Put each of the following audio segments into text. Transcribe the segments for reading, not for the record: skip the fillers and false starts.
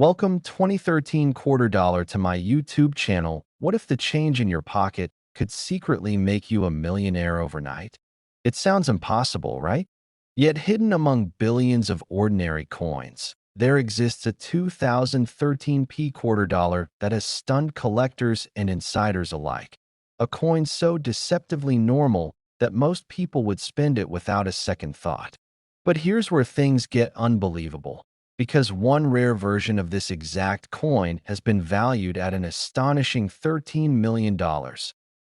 Welcome 2013 quarter dollar to my YouTube channel. What if the change in your pocket could secretly make you a millionaire overnight? It sounds impossible, right? Yet hidden among billions of ordinary coins, there exists a 2013 quarter dollar that has stunned collectors and insiders alike. A coin so deceptively normal that most people would spend it without a second thought. But here's where things get unbelievable, because one rare version of this exact coin has been valued at an astonishing $13 million.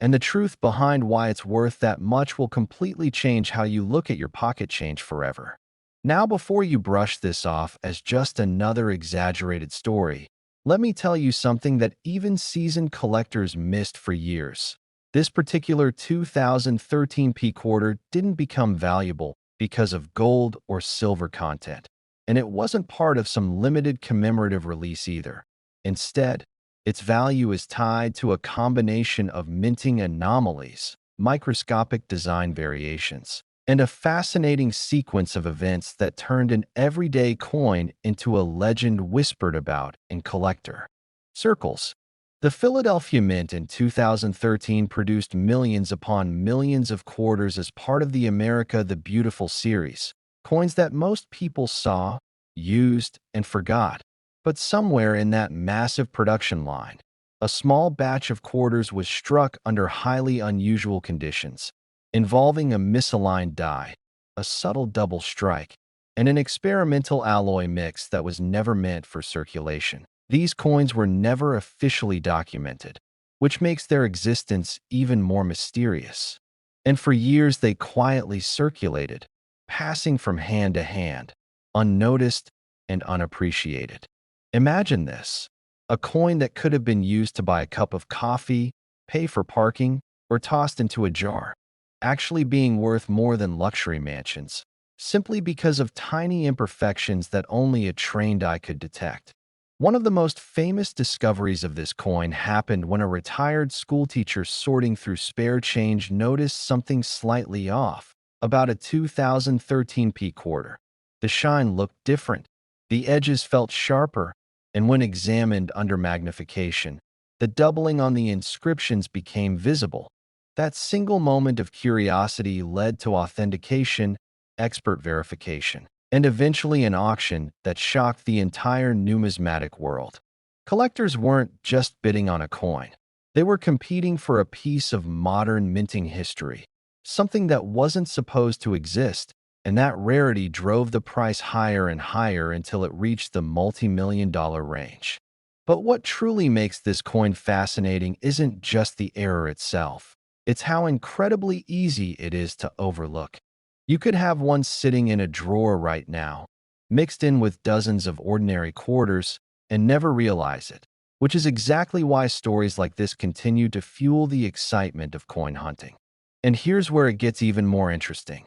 And the truth behind why it's worth that much will completely change how you look at your pocket change forever. Now, before you brush this off as just another exaggerated story, let me tell you something that even seasoned collectors missed for years. This particular 2013 quarter didn't become valuable because of gold or silver content. And it wasn't part of some limited commemorative release either. Instead, its value is tied to a combination of minting anomalies, microscopic design variations, and a fascinating sequence of events that turned an everyday coin into a legend whispered about in collector circles. The Philadelphia Mint in 2013 produced millions upon millions of quarters as part of the America the Beautiful series, coins that most people saw, used, and forgot. But somewhere in that massive production line, a small batch of quarters was struck under highly unusual conditions, involving a misaligned die, a subtle double strike, and an experimental alloy mix that was never meant for circulation. These coins were never officially documented, which makes their existence even more mysterious. And for years they quietly circulated, passing from hand to hand, unnoticed and unappreciated. Imagine this: a coin that could have been used to buy a cup of coffee, pay for parking, or tossed into a jar, actually being worth more than luxury mansions, simply because of tiny imperfections that only a trained eye could detect. One of the most famous discoveries of this coin happened when a retired schoolteacher sorting through spare change noticed something slightly off about a 2013 quarter. The shine looked different, the edges felt sharper, and when examined under magnification, the doubling on the inscriptions became visible. That single moment of curiosity led to authentication, expert verification, and eventually an auction that shocked the entire numismatic world. Collectors weren't just bidding on a coin. They were competing for a piece of modern minting history, something that wasn't supposed to exist, and that rarity drove the price higher and higher until it reached the multi-million-dollar range. But what truly makes this coin fascinating isn't just the error itself. It's how incredibly easy it is to overlook. You could have one sitting in a drawer right now, mixed in with dozens of ordinary quarters, and never realize it, which is exactly why stories like this continue to fuel the excitement of coin hunting. And here's where it gets even more interesting.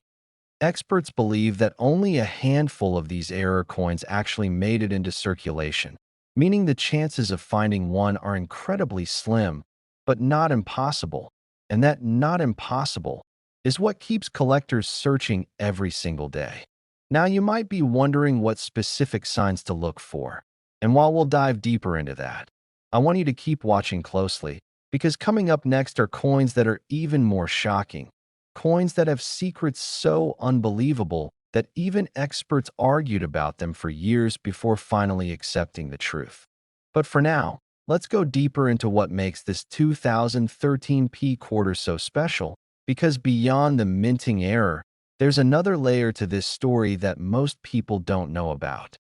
Experts believe that only a handful of these error coins actually made it into circulation, meaning the chances of finding one are incredibly slim, but not impossible. And that not impossible is what keeps collectors searching every single day. Now, you might be wondering what specific signs to look for, and while we'll dive deeper into that, I want you to keep watching closely, because coming up next are coins that are even more shocking, coins that have secrets so unbelievable that even experts argued about them for years before finally accepting the truth. But for now, let's go deeper into what makes this 2013 quarter so special, because beyond the minting error, there's another layer to this story that most people don't know about.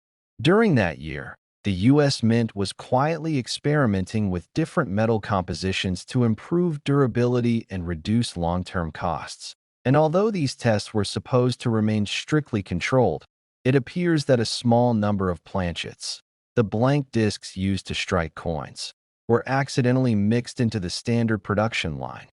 During that year, the U.S. Mint was quietly experimenting with different metal compositions to improve durability and reduce long-term costs. And although these tests were supposed to remain strictly controlled, it appears that a small number of planchets, the blank discs used to strike coins, were accidentally mixed into the standard production line.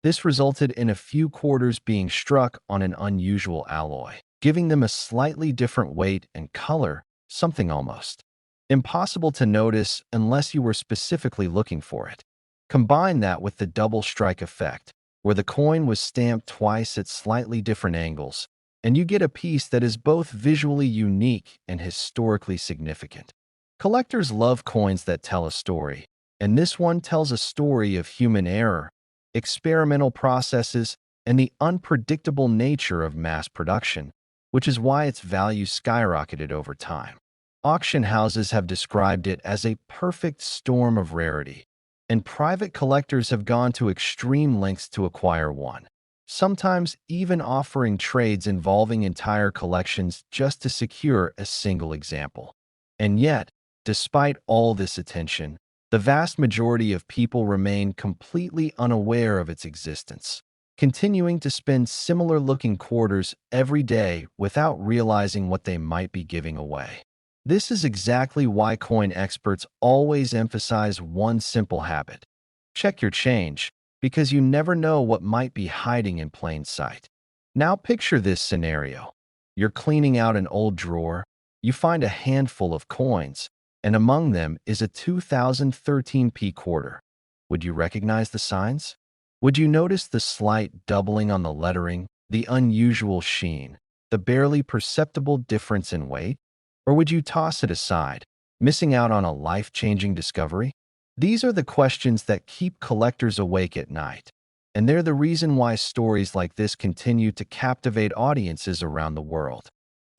This resulted in a few quarters being struck on an unusual alloy, giving them a slightly different weight and color, something almost impossible to notice unless you were specifically looking for it. Combine that with the double strike effect, where the coin was stamped twice at slightly different angles, and you get a piece that is both visually unique and historically significant. Collectors love coins that tell a story, and this one tells a story of human error, experimental processes, and the unpredictable nature of mass production, which is why its value skyrocketed over time. Auction houses have described it as a perfect storm of rarity, and private collectors have gone to extreme lengths to acquire one, sometimes even offering trades involving entire collections just to secure a single example. And yet, despite all this attention, the vast majority of people remain completely unaware of its existence, continuing to spend similar-looking quarters every day without realizing what they might be giving away. This is exactly why coin experts always emphasize one simple habit: check your change, because you never know what might be hiding in plain sight. Now picture this scenario. You're cleaning out an old drawer, you find a handful of coins, and among them is a 2013 quarter. Would you recognize the signs? Would you notice the slight doubling on the lettering, the unusual sheen, the barely perceptible difference in weight? Or would you toss it aside, missing out on a life-changing discovery? These are the questions that keep collectors awake at night, and they're the reason why stories like this continue to captivate audiences around the world.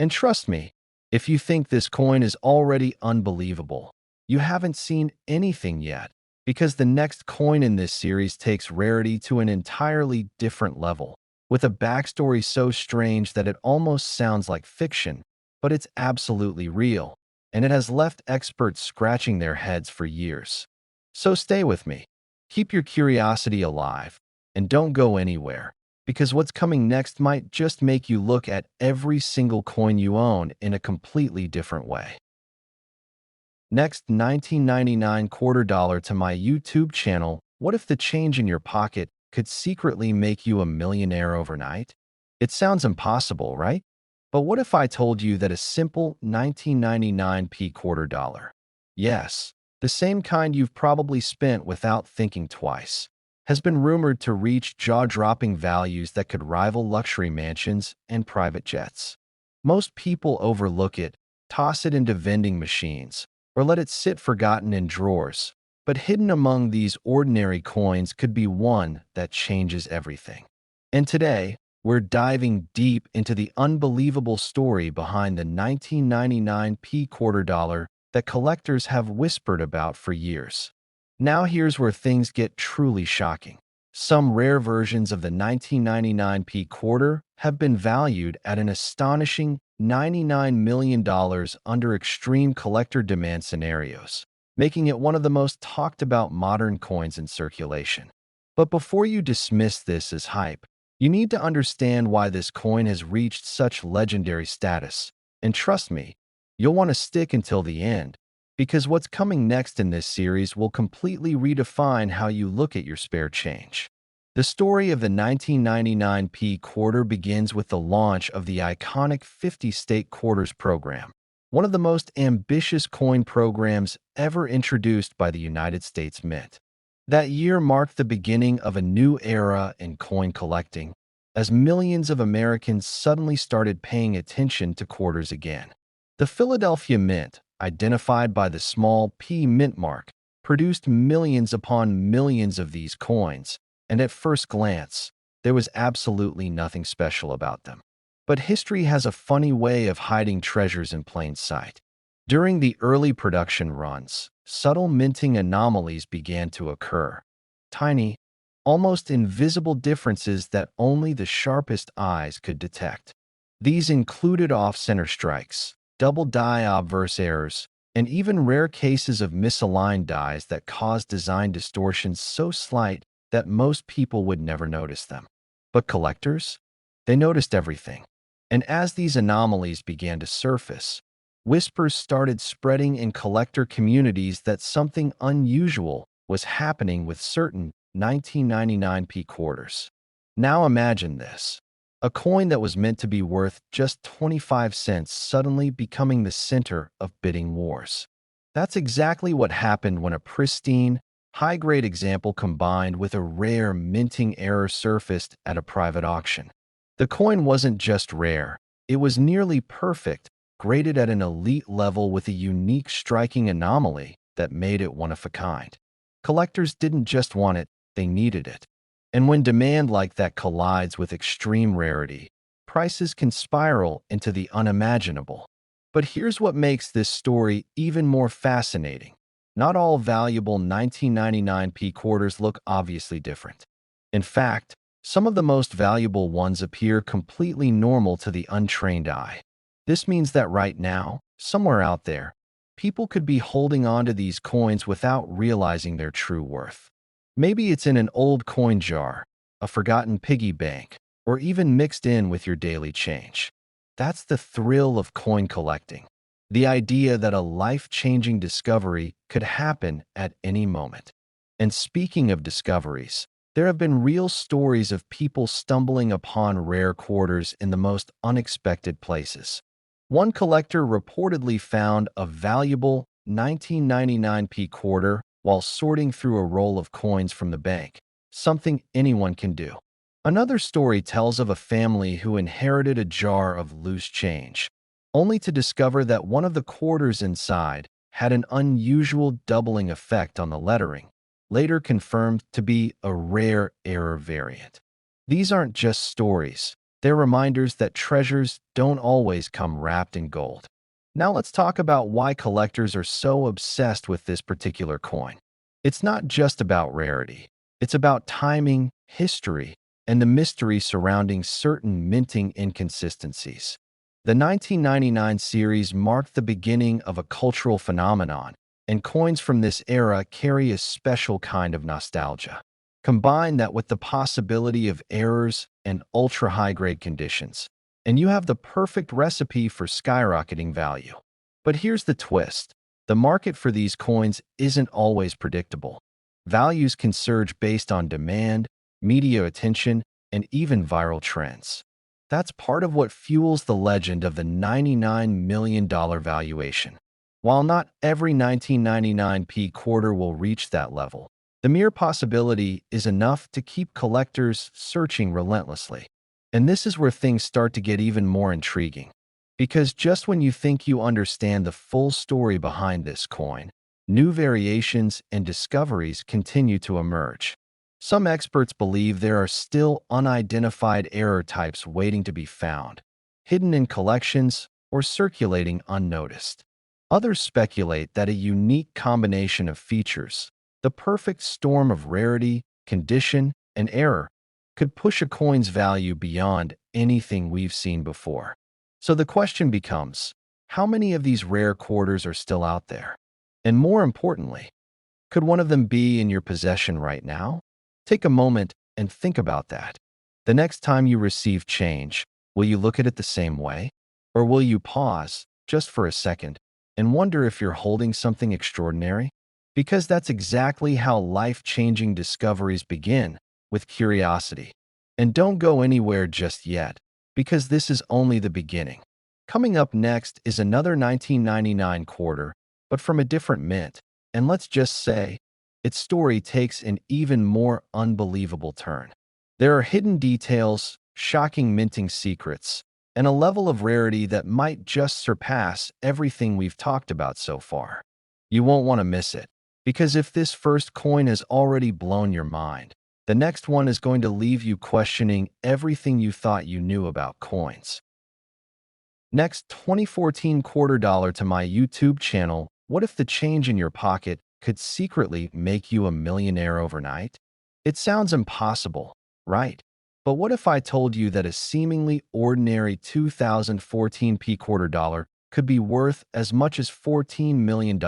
And trust me, if you think this coin is already unbelievable, you haven't seen anything yet, because the next coin in this series takes rarity to an entirely different level, with a backstory so strange that it almost sounds like fiction, but it's absolutely real, and it has left experts scratching their heads for years. So stay with me, keep your curiosity alive, and don't go anywhere, because what's coming next might just make you look at every single coin you own in a completely different way. Next, 1999 quarter dollar to my YouTube channel. What if the change in your pocket could secretly make you a millionaire overnight? It sounds impossible, right? But what if I told you that a simple 1999 quarter dollar, yes, the same kind you've probably spent without thinking twice, has been rumored to reach jaw-dropping values that could rival luxury mansions and private jets? Most people overlook it, toss it into vending machines, or let it sit forgotten in drawers. But hidden among these ordinary coins could be one that changes everything. And today, we're diving deep into the unbelievable story behind the 1999 quarter dollar that collectors have whispered about for years. Now here's where things get truly shocking. Some rare versions of the 1999 quarter have been valued at an astonishing $99 million under extreme collector demand scenarios, making it one of the most talked about modern coins in circulation. But before you dismiss this as hype, you need to understand why this coin has reached such legendary status. And trust me, you'll want to stick until the end, because what's coming next in this series will completely redefine how you look at your spare change. The story of the 1999 quarter begins with the launch of the iconic 50-state quarters program, one of the most ambitious coin programs ever introduced by the United States Mint. That year marked the beginning of a new era in coin collecting, as millions of Americans suddenly started paying attention to quarters again. The Philadelphia Mint, identified by the small P mint mark, produced millions upon millions of these coins, and at first glance, there was absolutely nothing special about them. But history has a funny way of hiding treasures in plain sight. During the early production runs, subtle minting anomalies began to occur. Tiny, almost invisible differences that only the sharpest eyes could detect. These included off-center strikes, double die obverse errors, and even rare cases of misaligned dies that caused design distortions so slight that most people would never notice them. But collectors? They noticed everything. And as these anomalies began to surface, whispers started spreading in collector communities that something unusual was happening with certain 1999 quarters. Now imagine this. A coin that was meant to be worth just 25 cents suddenly becoming the center of bidding wars. That's exactly what happened when a pristine, high-grade example combined with a rare minting error surfaced at a private auction. The coin wasn't just rare, it was nearly perfect, graded at an elite level with a unique striking anomaly that made it one of a kind. Collectors didn't just want it, they needed it. And when demand like that collides with extreme rarity, prices can spiral into the unimaginable. But here's what makes this story even more fascinating. Not all valuable 1999p quarters look obviously different. In fact, some of the most valuable ones appear completely normal to the untrained eye. This means that right now, somewhere out there, people could be holding on to these coins without realizing their true worth. Maybe it's in an old coin jar, a forgotten piggy bank, or even mixed in with your daily change. That's the thrill of coin collecting. The idea that a life-changing discovery could happen at any moment. And speaking of discoveries, there have been real stories of people stumbling upon rare quarters in the most unexpected places. One collector reportedly found a valuable 1999p quarter while sorting through a roll of coins from the bank, something anyone can do. Another story tells of a family who inherited a jar of loose change, only to discover that one of the quarters inside had an unusual doubling effect on the lettering, later confirmed to be a rare error variant. These aren't just stories, they're reminders that treasures don't always come wrapped in gold. Now let's talk about why collectors are so obsessed with this particular coin. It's not just about rarity, it's about timing, history, and the mystery surrounding certain minting inconsistencies. The 1999 series marked the beginning of a cultural phenomenon, and coins from this era carry a special kind of nostalgia. Combine that with the possibility of errors and ultra-high-grade conditions, and you have the perfect recipe for skyrocketing value. But here's the twist. The market for these coins isn't always predictable. Values can surge based on demand, media attention, and even viral trends. That's part of what fuels the legend of the $99 million valuation. While not every 1999p quarter will reach that level, the mere possibility is enough to keep collectors searching relentlessly. And this is where things start to get even more intriguing. Because just when you think you understand the full story behind this coin, new variations and discoveries continue to emerge. Some experts believe there are still unidentified error types waiting to be found, hidden in collections or circulating unnoticed. Others speculate that a unique combination of features, the perfect storm of rarity, condition, and error, could push a coin's value beyond anything we've seen before. So the question becomes, how many of these rare quarters are still out there? And more importantly, could one of them be in your possession right now? Take a moment and think about that. The next time you receive change, will you look at it the same way? Or will you pause, just for a second, and wonder if you're holding something extraordinary? Because that's exactly how life-changing discoveries begin, with curiosity. And don't go anywhere just yet, because this is only the beginning. Coming up next is another 1999 quarter, but from a different mint, and let's just say, its story takes an even more unbelievable turn. There are hidden details, shocking minting secrets, and a level of rarity that might just surpass everything we've talked about so far. You won't want to miss it, because if this first coin has already blown your mind, the next one is going to leave you questioning everything you thought you knew about coins. Next, 2014 quarter dollar to my YouTube channel. What if the change in your pocket could secretly make you a millionaire overnight? It sounds impossible, right? But what if I told you that a seemingly ordinary 2014p quarter dollar could be worth as much as $14 million,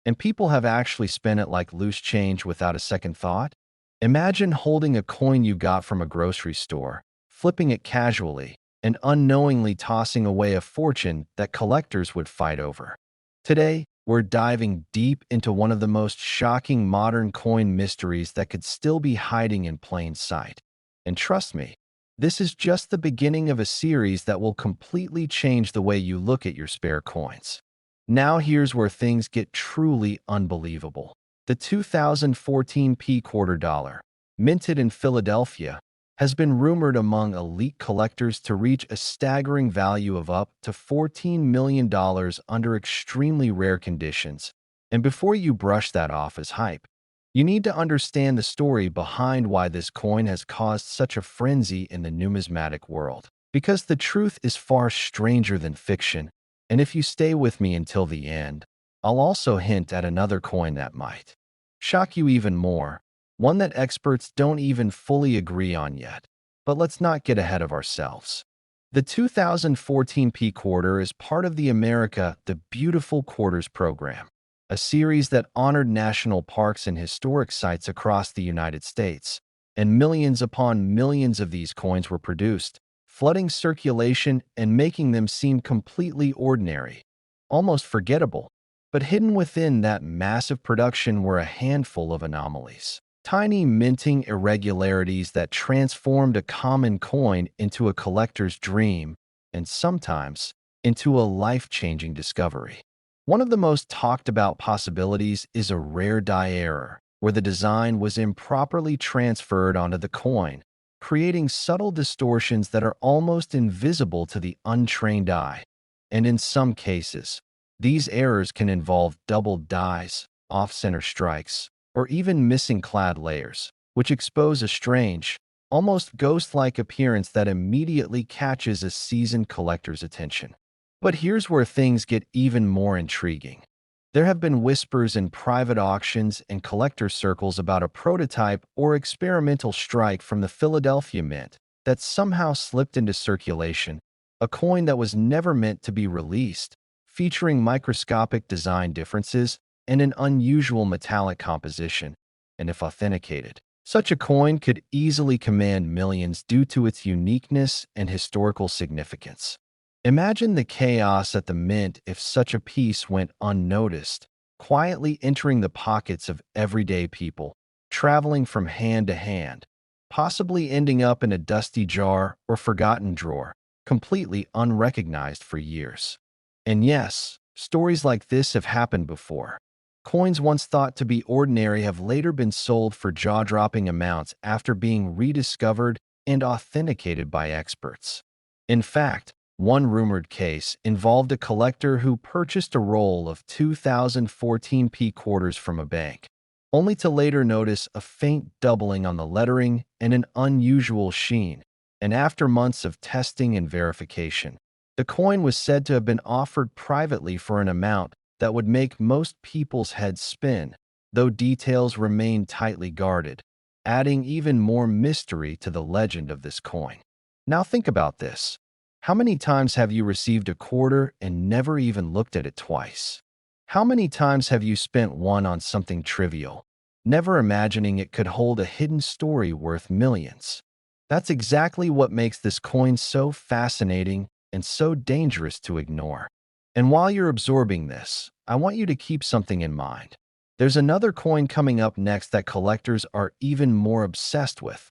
and people have actually spent it like loose change without a second thought? Imagine holding a coin you got from a grocery store, flipping it casually, and unknowingly tossing away a fortune that collectors would fight over. Today, we're diving deep into one of the most shocking modern coin mysteries that could still be hiding in plain sight. And trust me, this is just the beginning of a series that will completely change the way you look at your spare coins. Now here's where things get truly unbelievable. The 2014p quarter dollar, minted in Philadelphia, has been rumored among elite collectors to reach a staggering value of up to $14 million under extremely rare conditions. And before you brush that off as hype, you need to understand the story behind why this coin has caused such a frenzy in the numismatic world. Because the truth is far stranger than fiction, and if you stay with me until the end, I'll also hint at another coin that might shock you even more, one that experts don't even fully agree on yet. But let's not get ahead of ourselves. The 2014 P Quarter is part of the America the Beautiful Quarters program, a series that honored national parks and historic sites across the United States, and millions upon millions of these coins were produced, flooding circulation and making them seem completely ordinary, almost forgettable. But hidden within that massive production were a handful of anomalies. Tiny minting irregularities that transformed a common coin into a collector's dream, and sometimes into a life-changing discovery. One of the most talked about possibilities is a rare die error, where the design was improperly transferred onto the coin, creating subtle distortions that are almost invisible to the untrained eye. And in some cases, these errors can involve doubled dies, off-center strikes, or even missing clad layers, which expose a strange, almost ghost-like appearance that immediately catches a seasoned collector's attention. But here's where things get even more intriguing. There have been whispers in private auctions and collector circles about a prototype or experimental strike from the Philadelphia Mint that somehow slipped into circulation, a coin that was never meant to be released, featuring microscopic design differences and an unusual metallic composition. And if authenticated, such a coin could easily command millions due to its uniqueness and historical significance. Imagine the chaos at the mint if such a piece went unnoticed, quietly entering the pockets of everyday people, traveling from hand to hand, possibly ending up in a dusty jar or forgotten drawer, completely unrecognized for years. And yes, stories like this have happened before. Coins once thought to be ordinary have later been sold for jaw-dropping amounts after being rediscovered and authenticated by experts. In fact, one rumored case involved a collector who purchased a roll of 2014 P quarters from a bank, only to later notice a faint doubling on the lettering and an unusual sheen. And after months of testing and verification, the coin was said to have been offered privately for an amount that would make most people's heads spin, though details remain tightly guarded, adding even more mystery to the legend of this coin. Now think about this. How many times have you received a quarter and never even looked at it twice? How many times have you spent one on something trivial, never imagining it could hold a hidden story worth millions? That's exactly what makes this coin so fascinating and so dangerous to ignore. And while you're absorbing this, I want you to keep something in mind. There's another coin coming up next that collectors are even more obsessed with,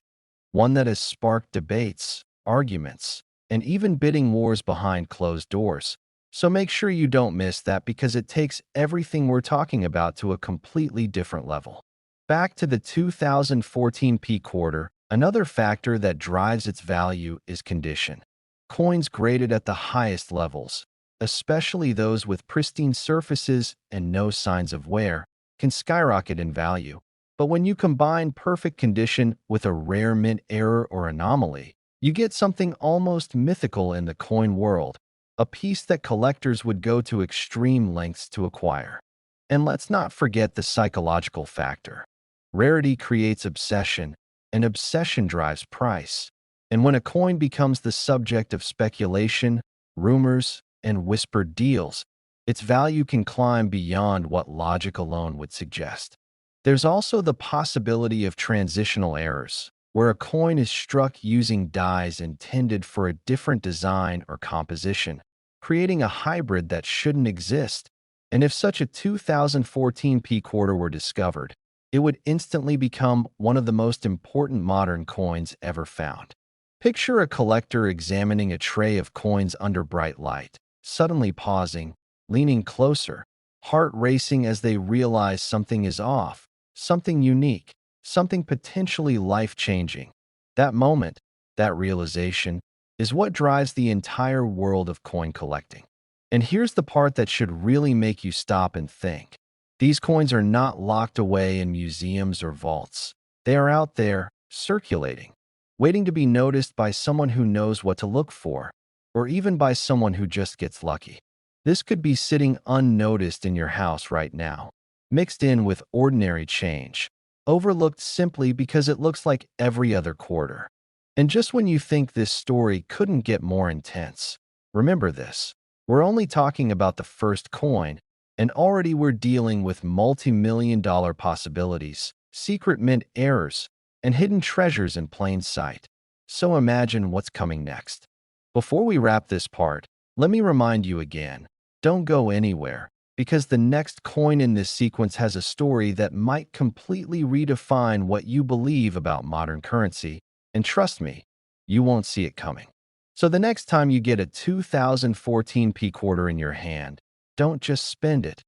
one that has sparked debates, arguments, and even bidding wars behind closed doors. So make sure you don't miss that because it takes everything we're talking about to a completely different level. Back to the 2014 P quarter, another factor that drives its value is condition. Coins graded at the highest levels, especially those with pristine surfaces and no signs of wear, can skyrocket in value. But when you combine perfect condition with a rare mint error or anomaly, you get something almost mythical in the coin world, a piece that collectors would go to extreme lengths to acquire. And let's not forget the psychological factor. Rarity creates obsession, and obsession drives price. And when a coin becomes the subject of speculation, rumors, and whispered deals, its value can climb beyond what logic alone would suggest. There's also the possibility of transitional errors, where a coin is struck using dies intended for a different design or composition, creating a hybrid that shouldn't exist. And if such a 2014 P quarter were discovered, it would instantly become one of the most important modern coins ever found. Picture a collector examining a tray of coins under bright light, suddenly pausing, leaning closer, heart racing as they realize something is off, something unique, something potentially life-changing. That moment, that realization, is what drives the entire world of coin collecting. And here's the part that should really make you stop and think. These coins are not locked away in museums or vaults. They are out there, circulating, waiting to be noticed by someone who knows what to look for, or even by someone who just gets lucky. This could be sitting unnoticed in your house right now, mixed in with ordinary change, overlooked simply because it looks like every other quarter. And just when you think this story couldn't get more intense, remember this. We're only talking about the first coin, and already we're dealing with multi-million-dollar possibilities, secret mint errors, and hidden treasures in plain sight. So imagine what's coming next. Before we wrap this part, let me remind you again, don't go anywhere, because the next coin in this sequence has a story that might completely redefine what you believe about modern currency, and trust me, you won't see it coming. So the next time you get a 2014 P quarter in your hand, don't just spend it.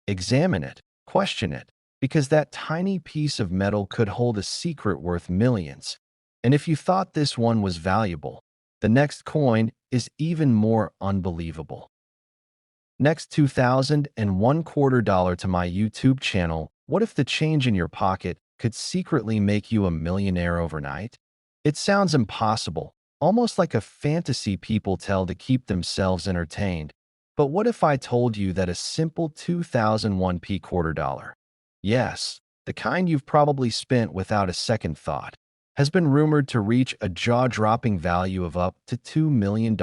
Examine it, question it, because that tiny piece of metal could hold a secret worth millions. And if you thought this one was valuable, the next coin is even more unbelievable. Next, 2001 quarter dollar to my YouTube channel. What if the change in your pocket could secretly make you a millionaire overnight? It sounds impossible, almost like a fantasy people tell to keep themselves entertained. But what if I told you that a simple 2001 P quarter dollar, yes, the kind you've probably spent without a second thought, has been rumored to reach a jaw-dropping value of up to $2 million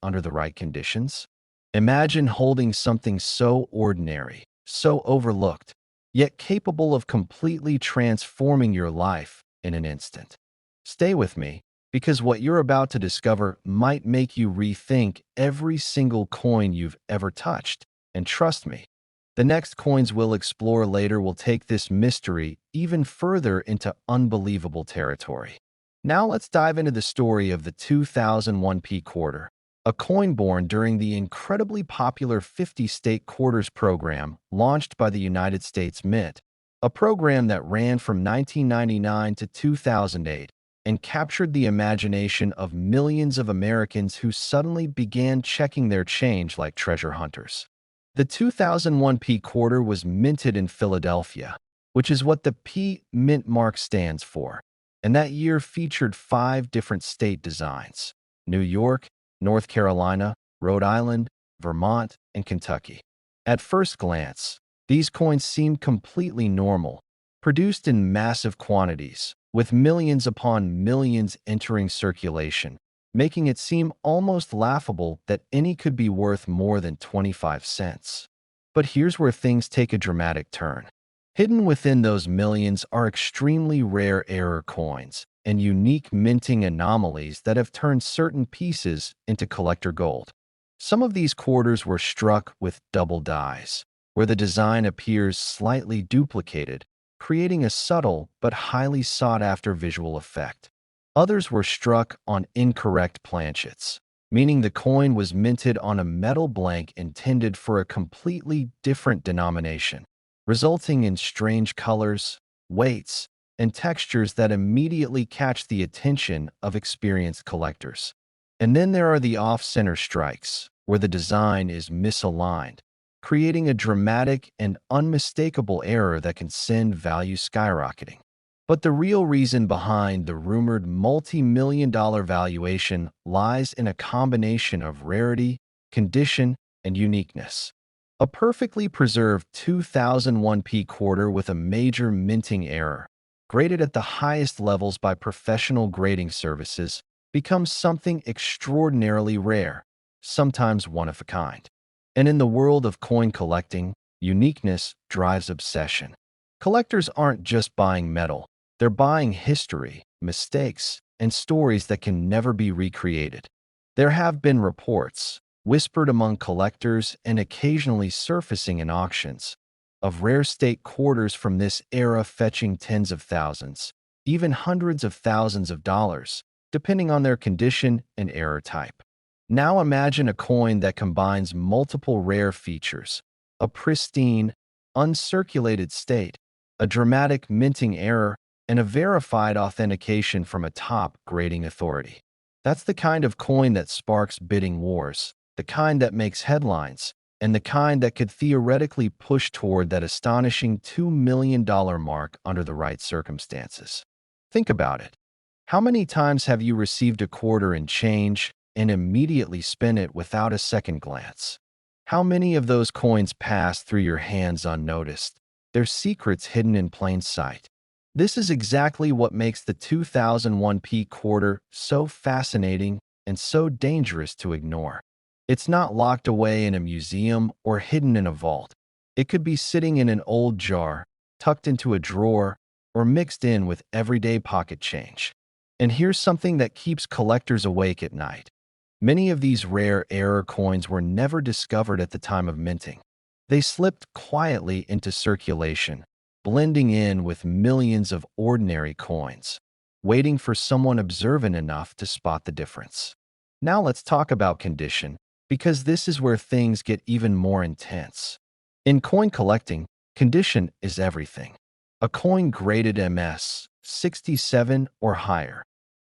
under the right conditions? Imagine holding something so ordinary, so overlooked, yet capable of completely transforming your life in an instant. Stay with me, because what you're about to discover might make you rethink every single coin you've ever touched. And trust me, the next coins we'll explore later will take this mystery even further into unbelievable territory. Now let's dive into the story of the 2001 P quarter, a coin born during the incredibly popular 50-state quarters program launched by the United States Mint, a program that ran from 1999 to 2008 and captured the imagination of millions of Americans who suddenly began checking their change like treasure hunters. The 2001 P quarter was minted in Philadelphia, which is what the P mint mark stands for, and that year featured 5 different state designs: New York, North Carolina, Rhode Island, Vermont, and Kentucky. At first glance, these coins seemed completely normal, produced in massive quantities, with millions upon millions entering circulation, making it seem almost laughable that any could be worth more than 25 cents. But here's where things take a dramatic turn. Hidden within those millions are extremely rare error coins and unique minting anomalies that have turned certain pieces into collector gold. Some of these quarters were struck with double dies, where the design appears slightly duplicated, creating a subtle but highly sought-after visual effect. Others were struck on incorrect planchets, meaning the coin was minted on a metal blank intended for a completely different denomination, resulting in strange colors, weights, and textures that immediately catch the attention of experienced collectors. And then there are the off-center strikes, where the design is misaligned, creating a dramatic and unmistakable error that can send value skyrocketing. But the real reason behind the rumored multi-million-dollar valuation lies in a combination of rarity, condition, and uniqueness. A perfectly preserved 2001 P quarter with a major minting error, graded at the highest levels by professional grading services, becomes something extraordinarily rare, sometimes one of a kind. And in the world of coin collecting, uniqueness drives obsession. Collectors aren't just buying metal, they're buying history, mistakes, and stories that can never be recreated. There have been reports, whispered among collectors and occasionally surfacing in auctions, of rare state quarters from this era fetching tens of thousands, even hundreds of thousands of dollars, depending on their condition and error type. Now imagine a coin that combines multiple rare features: a pristine, uncirculated state, a dramatic minting error, and a verified authentication from a top grading authority. That's the kind of coin that sparks bidding wars, the kind that makes headlines, and the kind that could theoretically push toward that astonishing $2 million mark under the right circumstances. Think about it. How many times have you received a quarter in change and immediately spent it without a second glance? How many of those coins pass through your hands unnoticed, their secrets hidden in plain sight? This is exactly what makes the 2001p quarter so fascinating and so dangerous to ignore. It's not locked away in a museum or hidden in a vault. It could be sitting in an old jar, tucked into a drawer, or mixed in with everyday pocket change. And here's something that keeps collectors awake at night. Many of these rare error coins were never discovered at the time of minting. They slipped quietly into circulation, blending in with millions of ordinary coins, waiting for someone observant enough to spot the difference. Now let's talk about condition, because this is where things get even more intense. In coin collecting, condition is everything. A coin graded MS 67 or higher,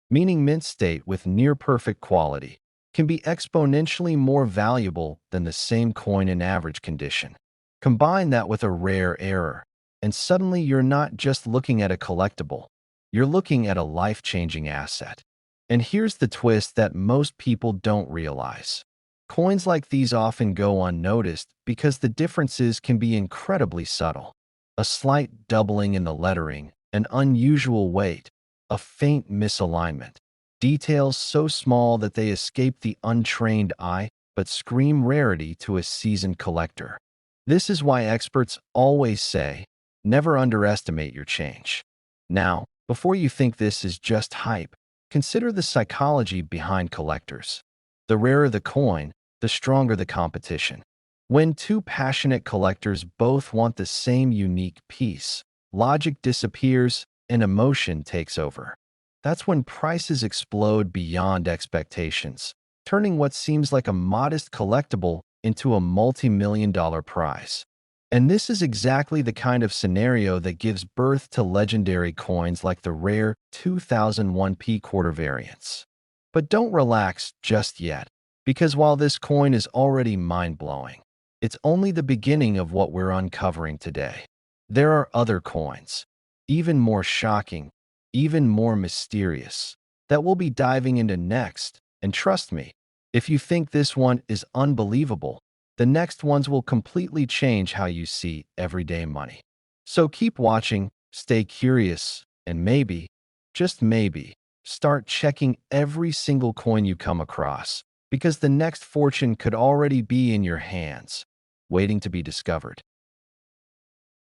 meaning mint state with near-perfect quality, can be exponentially more valuable than the same coin in average condition. Combine that with a rare error, and suddenly you're not just looking at a collectible, you're looking at a life-changing asset. And here's the twist that most people don't realize. Coins like these often go unnoticed because the differences can be incredibly subtle. A slight doubling in the lettering, an unusual weight, a faint misalignment. Details so small that they escape the untrained eye but scream rarity to a seasoned collector. This is why experts always say, never underestimate your change. Now, before you think this is just hype, consider the psychology behind collectors. The rarer the coin, the stronger the competition. When two passionate collectors both want the same unique piece, logic disappears and emotion takes over. That's when prices explode beyond expectations, turning what seems like a modest collectible into a multi-million-dollar prize. And this is exactly the kind of scenario that gives birth to legendary coins like the rare 2001p quarter variants. But don't relax just yet, because while this coin is already mind-blowing, it's only the beginning of what we're uncovering today. There are other coins, even more shocking, even more mysterious, that we'll be diving into next. And trust me, if you think this one is unbelievable, the next ones will completely change how you see everyday money. So keep watching, stay curious, and maybe, just maybe, start checking every single coin you come across, because the next fortune could already be in your hands, waiting to be discovered.